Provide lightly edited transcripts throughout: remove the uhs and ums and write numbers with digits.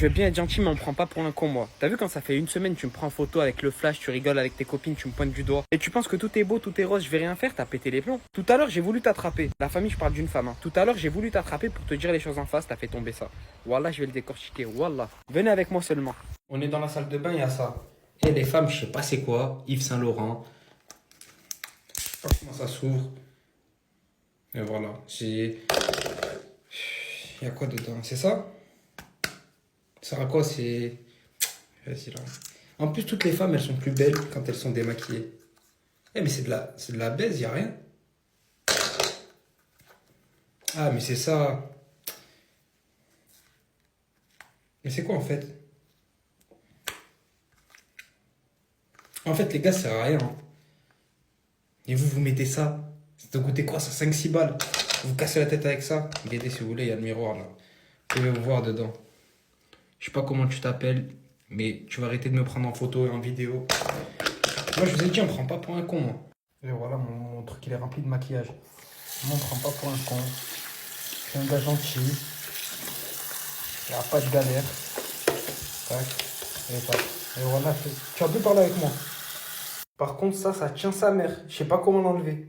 je veux bien être gentil, mais on me prend pas pour un con, moi. T'as vu quand ça fait une semaine, tu me prends en photo avec le flash, tu rigoles avec tes copines, tu me pointes du doigt. Et tu penses que tout est beau, tout est rose, je vais rien faire, t'as pété les plombs. Tout à l'heure, j'ai voulu t'attraper. La famille, je parle d'une femme. Hein. Tout à l'heure, j'ai voulu t'attraper pour te dire les choses en face, t'as fait tomber ça. Wallah, je vais le décortiquer, wallah. Venez avec moi seulement. On est dans la salle de bain, il y a ça. Et les femmes, je sais pas c'est quoi, Yves Saint Laurent. Je sais pas comment ça s'ouvre. Et voilà, il y a quoi dedans? C'est ça? Ça sert à quoi? C'est... Vas-y là. En plus, toutes les femmes, elles sont plus belles quand elles sont démaquillées. Eh, mais c'est de la baise, y a rien. Ah, mais c'est ça. Mais c'est quoi en fait? En fait, les gars, ça sert à rien. Hein. Et vous mettez ça. Ça doit coûter quoi, ça? 5-6 balles. Vous cassez la tête avec ça. Regardez si vous voulez, il y a le miroir là. Vous pouvez vous voir dedans. Je sais pas comment tu t'appelles, mais tu vas arrêter de me prendre en photo et en vidéo. Moi, je vous ai dit, on me prend pas pour un con. Moi. Et voilà, mon truc, il est rempli de maquillage. Moi, on me prend pas pour un con. Je suis un gars gentil. Il n'y a pas de galère. Tac. Et tac. Et voilà, tu as pu parler avec moi. Par contre, ça tient sa mère. Je sais pas comment l'enlever.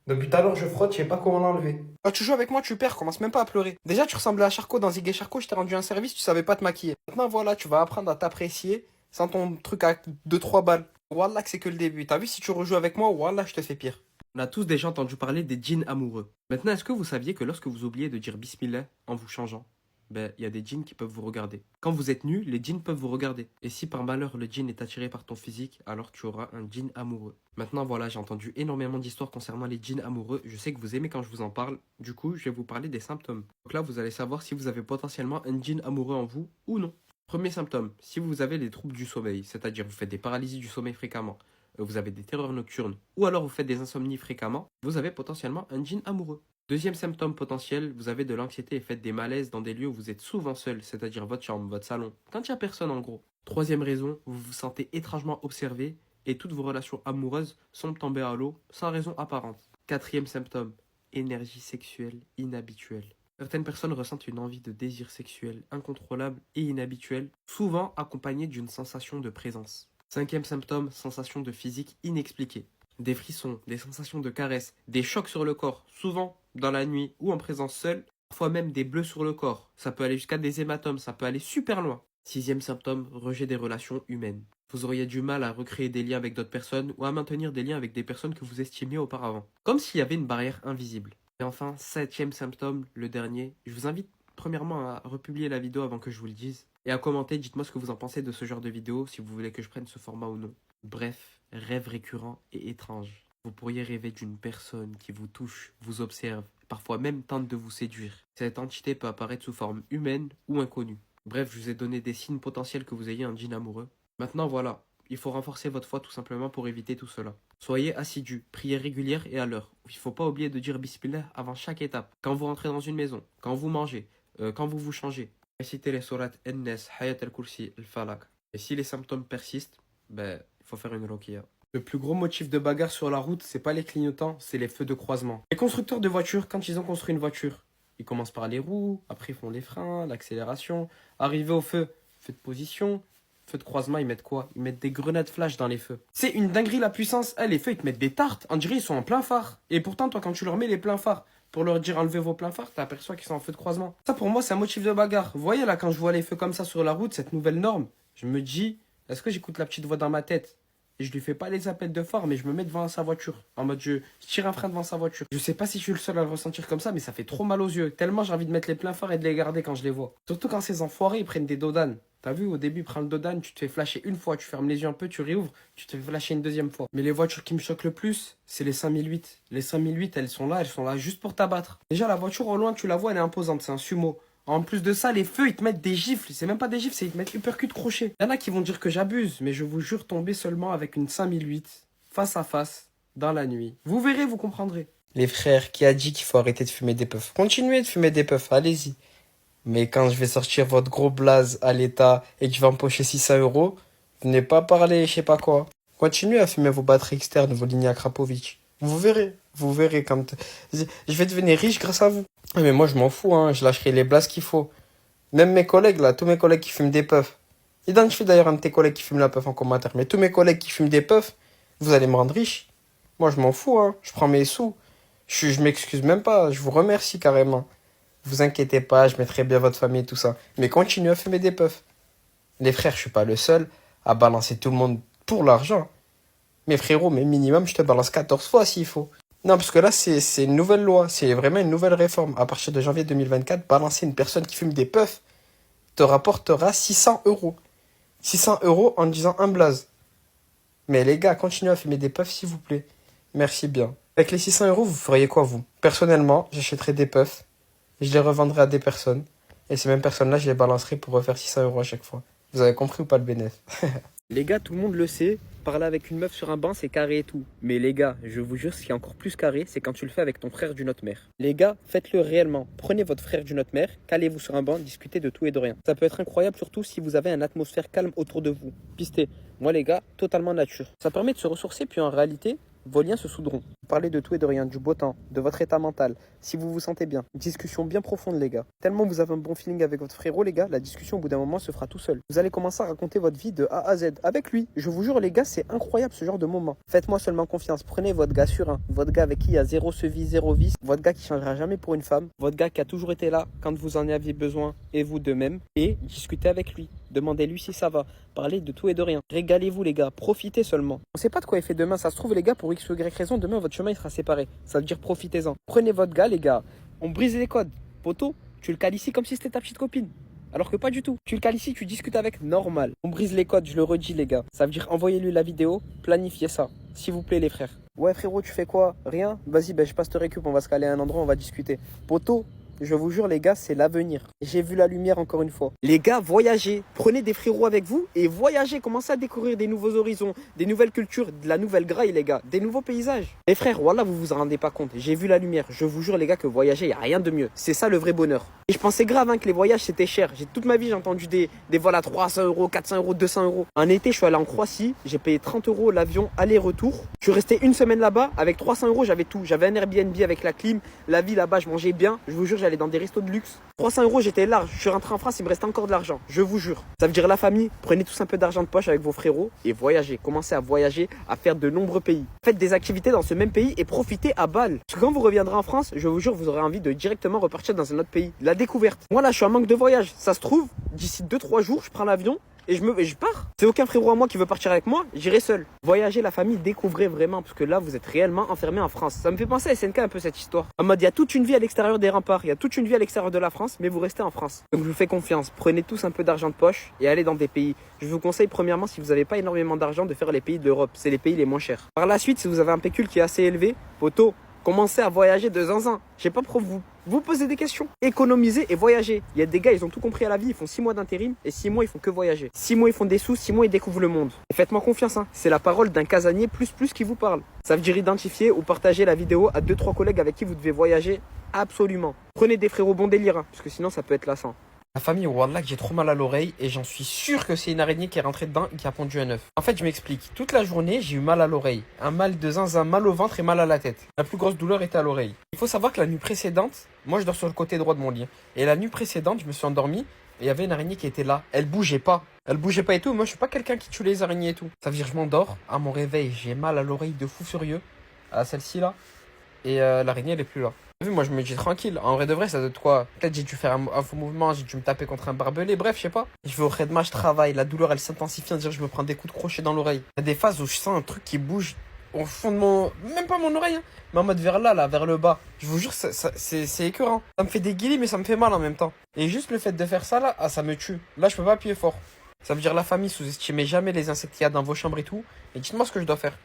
Depuis tout à l'heure, je frotte, je sais pas comment l'enlever. Ah, tu joues avec moi, tu perds, commence même pas à pleurer. Déjà, tu ressemblais à Charcot dans Zig et Charcot, je t'ai rendu un service, tu savais pas te maquiller. Maintenant, voilà, tu vas apprendre à t'apprécier sans ton truc à 2-3 balles. Wallah, que c'est que le début. T'as vu, si tu rejoues avec moi, wallah, je te fais pire. On a tous déjà entendu parler des djinns amoureux. Maintenant, est-ce que vous saviez que lorsque vous oubliez de dire bismillah en vous changeant, il y a des djinns qui peuvent vous regarder. Quand vous êtes nu, les djinns peuvent vous regarder. Et si par malheur le djinn est attiré par ton physique, alors tu auras un djinn amoureux. Maintenant voilà, j'ai entendu énormément d'histoires concernant les djinns amoureux. Je sais que vous aimez quand je vous en parle. Du coup, je vais vous parler des symptômes. Donc là, vous allez savoir si vous avez potentiellement un djinn amoureux en vous ou non. Premier symptôme, si vous avez les troubles du sommeil, c'est-à-dire vous faites des paralysies du sommeil fréquemment, vous avez des terreurs nocturnes, ou alors vous faites des insomnies fréquemment, vous avez potentiellement un djinn amoureux. Deuxième symptôme potentiel, vous avez de l'anxiété et faites des malaises dans des lieux où vous êtes souvent seul, c'est-à-dire votre chambre, votre salon, quand il n'y a personne en gros. Troisième raison, vous vous sentez étrangement observé et toutes vos relations amoureuses sont tombées à l'eau sans raison apparente. Quatrième symptôme, énergie sexuelle inhabituelle. Certaines personnes ressentent une envie de désir sexuel incontrôlable et inhabituel, souvent accompagnée d'une sensation de présence. Cinquième symptôme, sensation de physique inexpliquée. Des frissons, des sensations de caresse, des chocs sur le corps, souvent dans la nuit ou en présence seule, parfois même des bleus sur le corps. Ça peut aller jusqu'à des hématomes, ça peut aller super loin. Sixième symptôme, rejet des relations humaines. Vous auriez du mal à recréer des liens avec d'autres personnes ou à maintenir des liens avec des personnes que vous estimiez auparavant. Comme s'il y avait une barrière invisible. Et enfin, septième symptôme, le dernier. Je vous invite premièrement à republier la vidéo avant que je vous le dise. Et à commenter, dites-moi ce que vous en pensez de ce genre de vidéo, si vous voulez que je prenne ce format ou non. Bref, rêve récurrent et étrange. Vous pourriez rêver d'une personne qui vous touche, vous observe, parfois même tente de vous séduire. Cette entité peut apparaître sous forme humaine ou inconnue. Bref, je vous ai donné des signes potentiels que vous ayez un djinn amoureux. Maintenant voilà, il faut renforcer votre foi tout simplement pour éviter tout cela. Soyez assidus, priez régulière et à l'heure. Il ne faut pas oublier de dire bismillah avant chaque étape. Quand vous rentrez dans une maison, quand vous mangez, quand vous vous changez. Récitez les sourates An-Nas, Hayat al-Kursi, al-Falaq. Et si les symptômes persistent, il faut faire une ruqya. Le plus gros motif de bagarre sur la route, c'est pas les clignotants, c'est les feux de croisement. Les constructeurs de voitures, quand ils ont construit une voiture, ils commencent par les roues, après ils font les freins, l'accélération. Arrivé au feu de position, feu de croisement, ils mettent quoi? Ils mettent des grenades flash dans les feux. C'est une dinguerie la puissance. Les feux, ils te mettent des tartes. On dirait ils sont en plein phare. Et pourtant, toi, quand tu leur mets les pleins phares, pour leur dire enlevez vos pleins phares, t'aperçois qu'ils sont en feu de croisement. Ça, pour moi, c'est un motif de bagarre. Vous voyez, là, quand je vois les feux comme ça sur la route, cette nouvelle norme, je me dis, est-ce que j'écoute la petite voix dans ma tête? Et je lui fais pas les appels de phare, mais je me mets devant sa voiture. En mode, je tire un frein devant sa voiture. Je sais pas si je suis le seul à le ressentir comme ça, mais ça fait trop mal aux yeux. Tellement j'ai envie de mettre les pleins phares et de les garder quand je les vois. Surtout quand ces enfoirés, ils prennent des dodanes. T'as vu, au début, ils prennent le dodane, tu te fais flasher une fois, tu fermes les yeux un peu, tu réouvres, tu te fais flasher une deuxième fois. Mais les voitures qui me choquent le plus, c'est les 5008. Les 5008, elles sont là juste pour t'abattre. Déjà, la voiture, au loin, tu la vois, elle est imposante, c'est un sumo. En plus de ça, les feux, ils te mettent des gifles. C'est même pas des gifles, c'est ils te mettent uppercut crochet. Il y en a qui vont dire que j'abuse, mais je vous jure tomber seulement avec une 5008, face à face, dans la nuit. Vous verrez, vous comprendrez. Les frères, qui a dit qu'il faut arrêter de fumer des puffs? Continuez de fumer des puffs, allez-y. Mais quand je vais sortir votre gros blaze à l'état et que je vais empocher 600 €, venez pas parler, je sais pas quoi. Continuez à fumer vos batteries externes, vos lignes à Krapovic. Vous verrez quand... Je vais devenir riche grâce à vous. Mais moi, je m'en fous, hein. Je lâcherai les blases qu'il faut. Même mes collègues, là, tous mes collègues qui fument des puffs. Identifie d'ailleurs un de tes collègues qui fume la puff en commentaire. Mais tous mes collègues qui fument des puffs, vous allez me rendre riche. Moi, je m'en fous, hein. Je prends mes sous. Je m'excuse même pas. Je vous remercie carrément. Vous inquiétez pas, je mettrai bien votre famille et tout ça. Mais continuez à fumer des puffs. Les frères, je suis pas le seul à balancer tout le monde pour l'argent. Mais frérot, mais minimum, je te balance 14 fois s'il faut. Non, parce que là, c'est une nouvelle loi. C'est vraiment une nouvelle réforme. À partir de janvier 2024, balancer une personne qui fume des puffs te rapportera 600 euros. 600 euros en disant un blaze. Mais les gars, continuez à fumer des puffs, s'il vous plaît. Merci bien. Avec les 600 euros, vous feriez quoi, vous? Personnellement, j'achèterais des puffs. Je les revendrai à des personnes. Et ces mêmes personnes-là, je les balancerai pour refaire 600 euros à chaque fois. Vous avez compris ou pas le bénéfice? Les gars, tout le monde le sait, parler avec une meuf sur un banc, c'est carré et tout. Mais les gars, je vous jure, ce qui est encore plus carré, c'est quand tu le fais avec ton frère d'une autre mère. Les gars, faites-le réellement. Prenez votre frère d'une autre mère, calez-vous sur un banc, discutez de tout et de rien. Ça peut être incroyable, surtout si vous avez une atmosphère calme autour de vous. Pistez. Moi, les gars, totalement nature. Ça permet de se ressourcer, puis en réalité, vos liens se souderont. Parlez de tout et de rien, du beau temps, de votre état mental, si vous vous sentez bien. Une discussion bien profonde, les gars. Tellement vous avez un bon feeling avec votre frérot, les gars, la discussion au bout d'un moment se fera tout seul. Vous allez commencer à raconter votre vie de A à Z avec lui. Je vous jure, les gars, c'est incroyable ce genre de moment. Faites-moi seulement confiance. Prenez votre gars serein, votre gars avec qui il y a zéro sevis, zéro vice, votre gars qui changera jamais pour une femme, votre gars qui a toujours été là quand vous en aviez besoin et vous de même, et discutez avec lui. Demandez-lui si ça va. Parlez de tout et de rien. Régalez-vous, les gars. Profitez seulement. On sait pas de quoi il fait demain. Ça se trouve, les gars, pour X ou Y raison, demain, votre chemin il sera séparé. Ça veut dire profitez-en. Prenez votre gars, les gars. On brise les codes. Poto, tu le cales ici comme si c'était ta petite copine. Alors que pas du tout. Tu le cales ici, tu discutes avec normal. On brise les codes, je le redis, les gars. Ça veut dire envoyez-lui la vidéo, planifiez ça. S'il vous plaît, les frères. Ouais, frérot, tu fais quoi? Rien? Vas-y, je passe te récup. On va se caler à un endroit, on va discuter. Poto, je vous jure, les gars, c'est l'avenir. J'ai vu la lumière encore une fois. Les gars, voyagez. Prenez des frérots avec vous et voyagez. Commencez à découvrir des nouveaux horizons, des nouvelles cultures, de la nouvelle graille, les gars. Des nouveaux paysages. Les frères, voilà, vous vous en rendez pas compte. J'ai vu la lumière. Je vous jure, les gars, que voyager, y a rien de mieux. C'est ça le vrai bonheur. Et je pensais grave que les voyages, c'était cher. Toute ma vie, j'ai entendu des vols à 300 euros, 400 euros, 200 euros. En été, je suis allé en Croatie. J'ai payé 30 euros l'avion aller-retour. Je suis resté une semaine là-bas. Avec 300 euros, j'avais tout. J'avais un Airbnb avec la clim. La vie là-bas, je mangeais bien. Je vous jure, j'allais dans des restos de luxe. 300 euros, j'étais large. Je suis rentré en France, il me restait encore de l'argent. Je vous jure. Ça veut dire la famille. Prenez tous un peu d'argent de poche avec vos frérots et voyagez. Commencez à voyager, à faire de nombreux pays. Faites des activités dans ce même pays et profitez à balle. Parce que quand vous reviendrez en France, je vous jure, vous aurez envie de directement repartir dans un autre pays. La découverte. Moi là, je suis en manque de voyage. Ça se trouve, d'ici 2-3 jours, je prends l'avion. Et je pars. C'est aucun frérot à moi qui veut partir avec moi, j'irai seul. Voyager la famille, découvrez vraiment, parce que là vous êtes réellement enfermé en France. Ça me fait penser à SNK un peu cette histoire. En mode, il y a toute une vie à l'extérieur des remparts, il y a toute une vie à l'extérieur de la France, mais vous restez en France. Donc je vous fais confiance, prenez tous un peu d'argent de poche et allez dans des pays. Je vous conseille premièrement, si vous n'avez pas énormément d'argent, de faire les pays de l'Europe. C'est les pays les moins chers. Par la suite, si vous avez un pécule qui est assez élevé, poteau, commencez à voyager de zinzin. Je sais pas pourquoi vous posez des questions. Économisez et voyagez. Il y a des gars, ils ont tout compris à la vie. Ils font 6 mois d'intérim et 6 mois, ils font que voyager. 6 mois, ils font des sous. 6 mois, ils découvrent le monde. Et faites-moi confiance, hein. C'est la parole d'un casanier plus qui vous parle. Ça veut dire identifier ou partager la vidéo à 2-3 collègues avec qui vous devez voyager absolument. Prenez des frérots bon délire, hein, parce que sinon, ça peut être lassant. La famille, wallah, que j'ai trop mal à l'oreille et j'en suis sûr que c'est une araignée qui est rentrée dedans et qui a pondu un œuf. En fait, je m'explique. Toute la journée, j'ai eu mal à l'oreille. Un mal de zinzin, mal au ventre et mal à la tête. La plus grosse douleur était à l'oreille. Il faut savoir que la nuit précédente, moi je dors sur le côté droit de mon lit. Et la nuit précédente, je me suis endormi et il y avait une araignée qui était là. Elle bougeait pas. Elle bougeait pas et tout. Moi, je suis pas quelqu'un qui tue les araignées et tout. Ça veut dire que je m'endors. À mon réveil, j'ai mal à l'oreille de fou furieux. À celle-ci là. Et l'araignée, elle est plus là. Moi je me dis tranquille, en vrai de vrai ça doit être quoi? Peut-être j'ai dû faire un faux mouvement, j'ai dû me taper contre un barbelé, bref je sais pas. Je vais au Redma, je travaille, la douleur elle s'intensifie, on dirait que je me prends des coups de crochet dans l'oreille. Il y a des phases où je sens un truc qui bouge au fond de mon... Même pas mon oreille, hein, mais en mode vers là, vers le bas. Je vous jure, c'est écœurant. Ça me fait des guillis mais ça me fait mal en même temps. Et juste le fait de faire ça là, ah ça me tue. Là je peux pas appuyer fort. Ça veut dire la famille, sous-estimez jamais les insectes qu'il y a dans vos chambres et tout. Et dites-moi ce que je dois faire.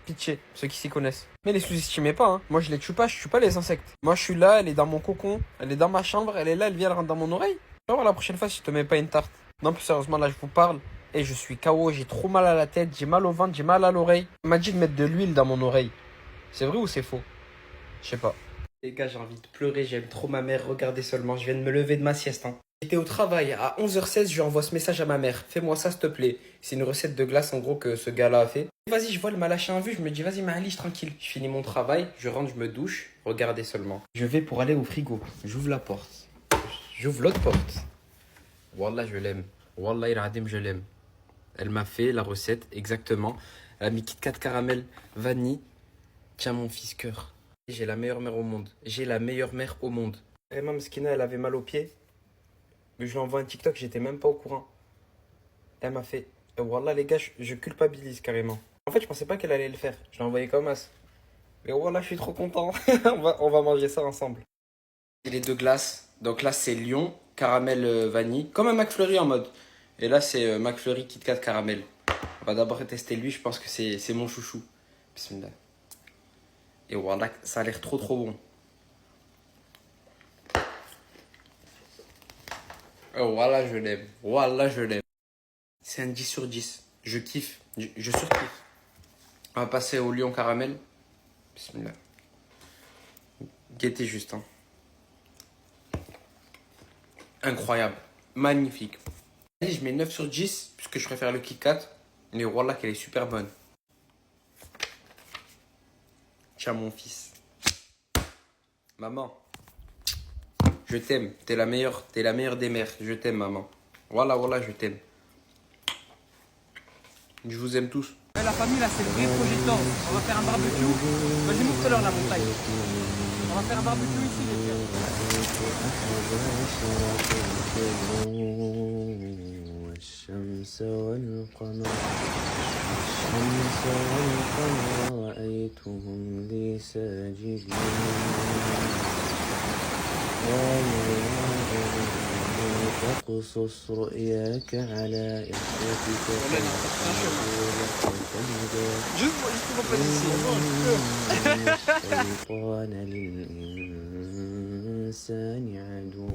Pitié, ceux qui s'y connaissent. Mais les sous-estimez pas, hein. Moi je les tue pas, je tue pas les insectes. Moi je suis là, elle est dans mon cocon, elle est dans ma chambre, elle est là, elle vient, elle rentre dans mon oreille. Tu vas voir la prochaine fois si je te mets pas une tarte. Non plus sérieusement là je vous parle et je suis KO, j'ai trop mal à la tête, j'ai mal au ventre, j'ai mal à l'oreille. On m'a dit de mettre de l'huile dans mon oreille. C'est vrai ou c'est faux? Je sais pas. Les gars, j'ai envie de pleurer, j'aime trop ma mère, regardez seulement, je viens de me lever de ma sieste. Hein. J'étais au travail, à 11h16, je lui envoie ce message à ma mère. Fais-moi ça, s'il te plaît. C'est une recette de glace, en gros, que ce gars-là a fait. Vas-y, je vois, elle m'a lâché un vu, je me dis, vas-y, Maëlys, tranquille. Je finis mon travail, je rentre, je me douche, regardez seulement. Je vais pour aller au frigo, j'ouvre la porte. J'ouvre l'autre porte. Wallah, je l'aime. Wallah, il radim, je l'aime. Elle m'a fait la recette exactement. Elle a mis Kit Kat caramel, vanille. Tiens, mon fils cœur. J'ai la meilleure mère au monde. J'ai la meilleure mère au monde. Vraiment, Mskina, elle avait mal aux pieds. Mais je lui envoie un TikTok, j'étais même pas au courant. Elle m'a fait. Et Wallah, les gars, je culpabilise carrément. En fait, je pensais pas qu'elle allait le faire. Je l'ai envoyé comme as. Mais Wallah, je suis trop content. On va manger ça ensemble. J'ai les deux glaces. Donc là, c'est Lion, caramel vanille. Comme un McFlurry en mode. Et là, c'est McFlurry Kit Kat caramel. On va d'abord tester lui, je pense que c'est mon chouchou. Bismillah. Et voilà, ça a l'air trop trop bon. Oh, voilà, je l'aime. Voilà, je l'aime. C'est un 10 sur 10. Je kiffe. Je surkiffe. On va passer au lion caramel. Bismillah. Guettez juste. Hein. Incroyable. Magnifique. Allez, je mets 9 sur 10 puisque je préfère le Kit Kat. Mais voilà qu'elle est super bonne. Tiens, mon fils. Maman. Je t'aime. T'es la meilleure des mères. Je t'aime, maman. Voilà, voilà, je t'aime. Je vous aime tous. La famille là c'est le vrai projet de temps. On va faire un barbecue. Vas-y monte tout à l'heure la montagne. On va faire un barbecue ici les gars. والشمس والقمر رأيتهم لي ساجدين تقصص رؤياك على إخوتك الشيطان للإنسان عدو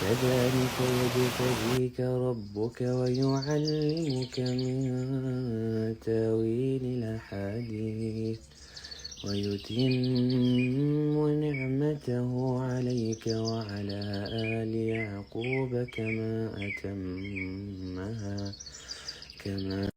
كذلك يجتبيك ربك ويعلمك من تاويل الأحاديث ويتم نعمته عليك وعلى آل يعقوب كما